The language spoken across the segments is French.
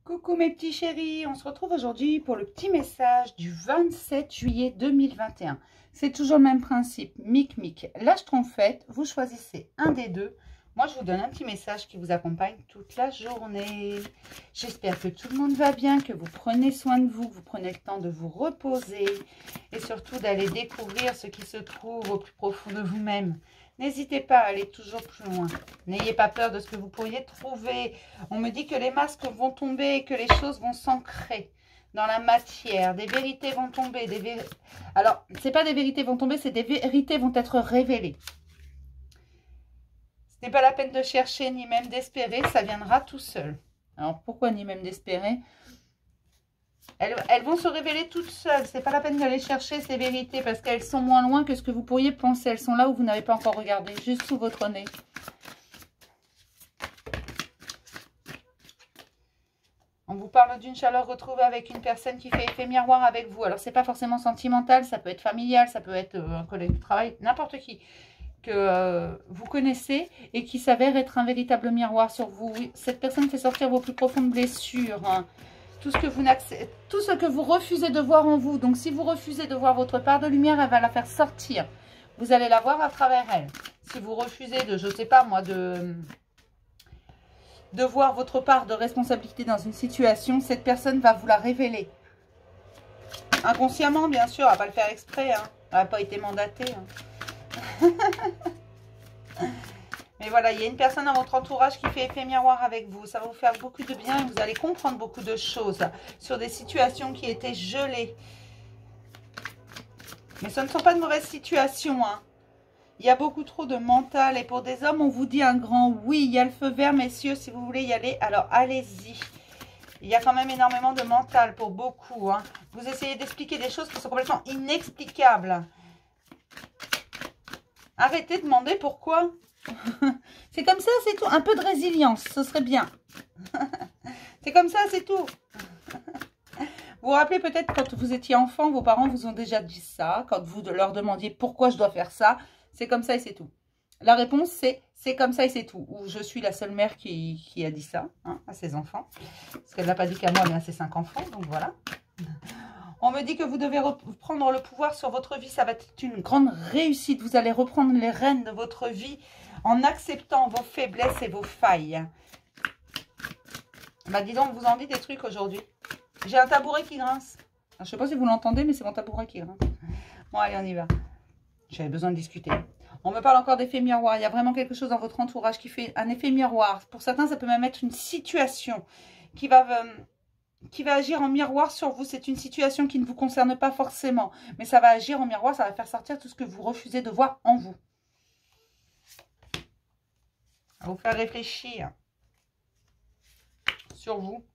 Coucou mes petits chéris, on se retrouve aujourd'hui pour le petit message du 27 juillet 2021. C'est toujours le même principe, mic, la schtroumpfette, vous choisissez un des deux. Moi je vous donne un petit message qui vous accompagne toute la journée. J'espère que tout le monde va bien, que vous prenez soin de vous, que vous prenez le temps de vous reposer et surtout d'aller découvrir ce qui se trouve au plus profond de vous-même. N'hésitez pas à aller toujours plus loin. N'ayez pas peur de ce que vous pourriez trouver. On me dit que les masques vont tomber, que les choses vont s'ancrer dans la matière. Des vérités vont tomber. Alors, ce n'est pas des vérités vont tomber, c'est des vérités vont être révélées. Ce n'est pas la peine de chercher, ni même d'espérer. Ça viendra tout seul. Alors, pourquoi ni même d'espérer ? Elles vont se révéler toutes seules. C'est pas la peine d'aller chercher ces vérités parce qu'elles sont moins loin que ce que vous pourriez penser. Elles sont là où vous n'avez pas encore regardé, juste sous votre nez. On vous parle d'une chaleur retrouvée avec une personne qui fait effet miroir avec vous. Alors, c'est pas forcément sentimental, ça peut être familial, ça peut être un collègue de travail, n'importe qui que vous connaissez et qui s'avère être un véritable miroir sur vous. Oui, cette personne fait sortir vos plus profondes blessures, hein. Tout ce que vous refusez de voir en vous. Donc, si vous refusez de voir votre part de lumière, elle va la faire sortir. Vous allez la voir à travers elle. Si vous refusez de, je ne sais pas moi, de voir votre part de responsabilité dans une situation, cette personne va vous la révéler. Inconsciemment, bien sûr, elle ne va pas le faire exprès. Hein. Elle n'a pas été mandatée. Hein. Mais voilà, il y a une personne dans votre entourage qui fait effet miroir avec vous. Ça va vous faire beaucoup de bien et vous allez comprendre beaucoup de choses sur des situations qui étaient gelées. Mais ce ne sont pas de mauvaises situations, hein. Il y a beaucoup trop de mental. Et pour des hommes, on vous dit un grand oui. Il y a le feu vert, messieurs, si vous voulez y aller. Alors, allez-y. Il y a quand même énormément de mental pour beaucoup, hein. Vous essayez d'expliquer des choses qui sont complètement inexplicables. Arrêtez de demander pourquoi. C'est comme ça, c'est tout. Un peu de résilience, ce serait bien. C'est comme ça, c'est tout. Vous vous rappelez peut-être quand vous étiez enfant, vos parents vous ont déjà dit ça. Quand vous leur demandiez pourquoi je dois faire ça, c'est comme ça et c'est tout. La réponse, c'est comme ça et c'est tout. Ou je suis la seule mère qui a dit ça, hein, à ses enfants. Parce qu'elle n'a pas dit qu'à moi, mais à ses 5 enfants. Donc voilà. On me dit que vous devez reprendre le pouvoir sur votre vie. Ça va être une grande réussite. Vous allez reprendre les rênes de votre vie en acceptant vos faiblesses et vos failles. Bah dis donc, vous en dites des trucs aujourd'hui. J'ai un tabouret qui grince. Je ne sais pas si vous l'entendez, mais c'est mon tabouret qui grince. Bon, allez, on y va. J'avais besoin de discuter. On me parle encore d'effet miroir. Il y a vraiment quelque chose dans votre entourage qui fait un effet miroir. Pour certains, ça peut même être une situation qui va agir en miroir sur vous. C'est une situation qui ne vous concerne pas forcément. Mais ça va agir en miroir, ça va faire sortir tout ce que vous refusez de voir en vous. À vous faire réfléchir sur vous.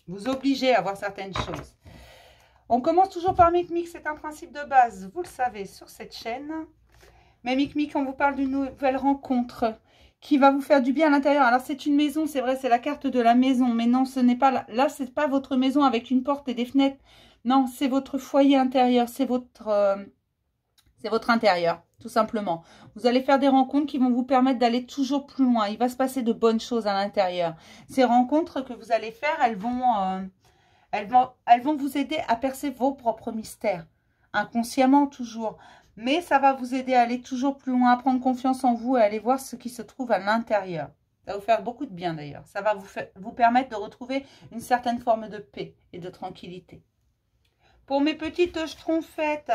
Vous obliger à voir certaines choses. On commence toujours par Mic, c'est un principe de base, vous le savez, sur cette chaîne. Mais Mic, on vous parle d'une nouvelle rencontre qui va vous faire du bien à l'intérieur. Alors, c'est une maison, c'est vrai, c'est la carte de la maison. Mais non, ce n'est pas là, c'est pas votre maison avec une porte et des fenêtres. Non, c'est votre foyer intérieur, c'est votre intérieur, tout simplement. Vous allez faire des rencontres qui vont vous permettre d'aller toujours plus loin. Il va se passer de bonnes choses à l'intérieur. Ces rencontres que vous allez faire, elles vont vous aider à percer vos propres mystères. Inconsciemment, toujours. Mais ça va vous aider à aller toujours plus loin, à prendre confiance en vous et à aller voir ce qui se trouve à l'intérieur. Ça va vous faire beaucoup de bien d'ailleurs. Ça va vous permettre de retrouver une certaine forme de paix et de tranquillité. Pour mes petites schtroumpfettes,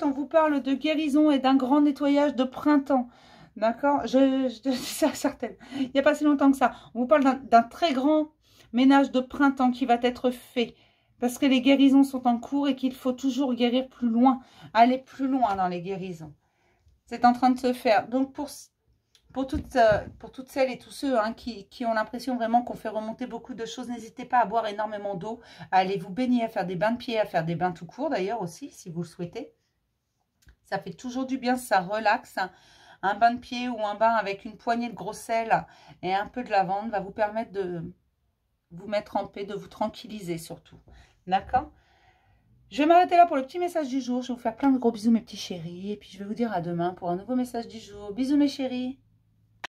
on vous parle de guérison et d'un grand nettoyage de printemps. D'accord? Je suis certaine. Il n'y a pas si longtemps que ça. On vous parle d'un très grand ménage de printemps qui va être fait. Parce que les guérisons sont en cours et qu'il faut toujours guérir plus loin. Aller plus loin dans les guérisons. C'est en train de se faire. Donc pour toutes celles et tous ceux, hein, qui ont l'impression vraiment qu'on fait remonter beaucoup de choses, n'hésitez pas à boire énormément d'eau, à aller vous baigner, à faire des bains de pieds, à faire des bains tout court d'ailleurs aussi, si vous le souhaitez. Ça fait toujours du bien, ça relaxe. Un bain de pied ou un bain avec une poignée de gros sel et un peu de lavande va vous permettre de vous mettre en paix, de vous tranquilliser surtout. D'accord? Je vais m'arrêter là pour le petit message du jour. Je vais vous faire plein de gros bisous mes petits chéris. Et puis je vais vous dire à demain pour un nouveau message du jour. Bisous mes chéris.